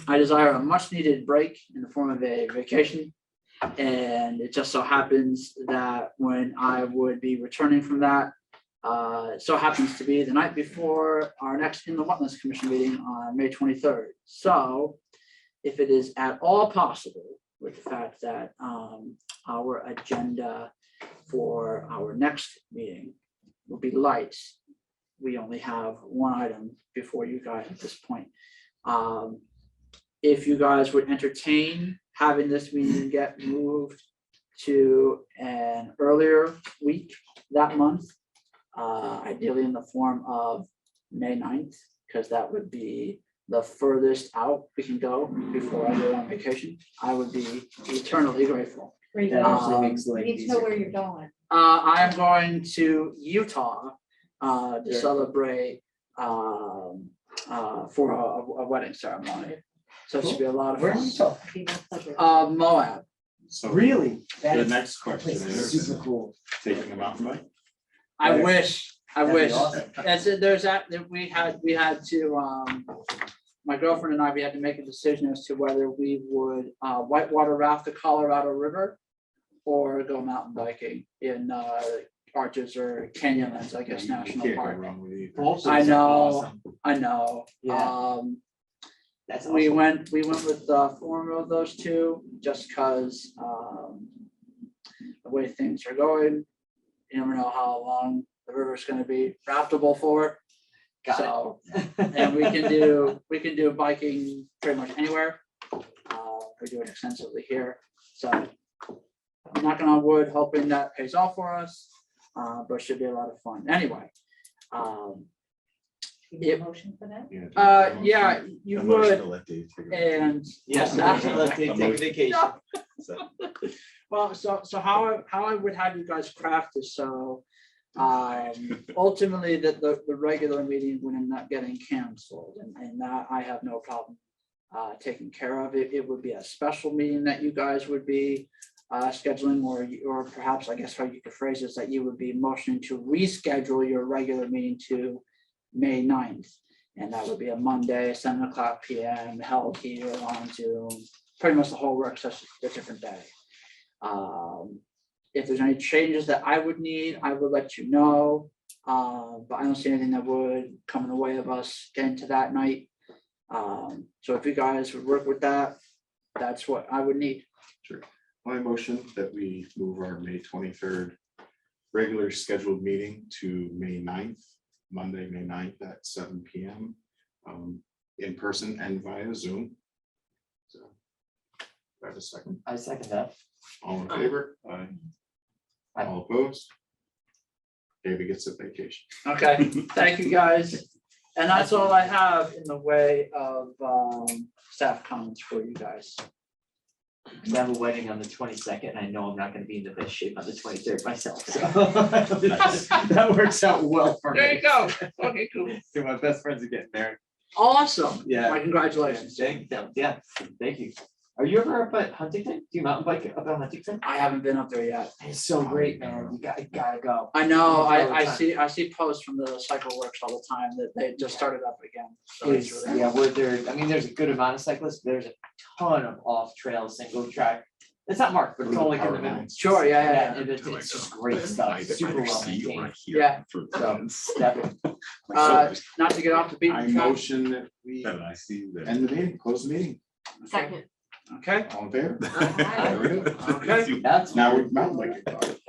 I desire a much needed break in the form of a vacation. And it just so happens that when I would be returning from that, it so happens to be the night before our next in the Wetlands Commission meeting on May 23rd. So if it is at all possible, with the fact that our agenda for our next meeting will be light, we only have one item before you guys at this point. If you guys would entertain having this meeting get moved to an earlier week that month, ideally in the form of May 9th, because that would be the furthest out we can go before I go on vacation, I would be eternally grateful. That actually makes We life need to know easier. where you're going. I am going to Utah to Sure. celebrate for a wedding ceremony. So it should be a lot of Where fun. are you talking? Be my pleasure. Moab. So Really? That the is next question is super cool. taking them out, right? I Right. wish, I That'd be wish. awesome. That's it, there's that, we had to, my girlfriend and I, we had to make a decision as to whether we would whitewater raft the Colorado River or go mountain biking in Arches or Canyonlands, I guess, You National can't go Park. wrong with either. Both I those are know. awesome. I know. Yeah. That's We awesome. went with the former of those two, just because the way things are going, you never know how long the river's gonna be raftable for. Got it. So, and we can do biking pretty much anywhere. We do it extensively here, so I'm knocking on wood, hoping that pays off for us, but it should be a lot of fun. Anyway, You need a Yep. motion for that? Yeah, you A motion would, to let Dave take it. and. Yes, let's take a vacation. Well, so how I would have you guys craft this, so ultimately the regular meeting would end up getting canceled, and that I have no problem taking care of. It would be a special meeting that you guys would be scheduling, or perhaps, I guess how you could phrase this, that you would be motioning to reschedule your regular meeting to May 9th. And that would be a Monday, 7:00 PM, held here on Zoom, pretty much the whole work session, a different day. If there's any changes that I would need, I would let you know. But I don't see anything that would come in the way of us getting to that night. So if you guys would work with that, that's what I would need. Sure. My motion that we move our May 23rd regular scheduled meeting to May 9th, Monday, May 9th at 7 PM. In person and via Zoom. So, do I have a second? I second that. All in favor? Aye. All opposed? David gets a vacation. Okay, thank you, guys. And that's all I have in the way of staff comments for you guys. I have a wedding on the 22nd. I know I'm not gonna be in the best shape on the 23rd myself, so. That works out well for me. There you go. Okay, cool. So my best friends are getting married. Awesome. Yeah. My congratulations. Thank you. Are you ever up at Huntington? Do you mountain bike up at Huntington? I haven't been up there yet. It's so great, man. You gotta go. I know, I go all the I time. I see posts from the cycle works all the time that they just started up again. So it's It's, really- yeah, where there, I mean, there's a good amount of cyclists, but there's a ton of off-trail, single track. It's not marked, but it's all like in the middle. Sure, yeah, yeah, Yeah, and it's just great stuff, super well maintained. Yeah. So, definitely. Not to get off the I beaten track. motion that we end the meeting, close the meeting. Second. Okay. All in favor? Aye. There we go. Okay. That's. Now we're mountain biking.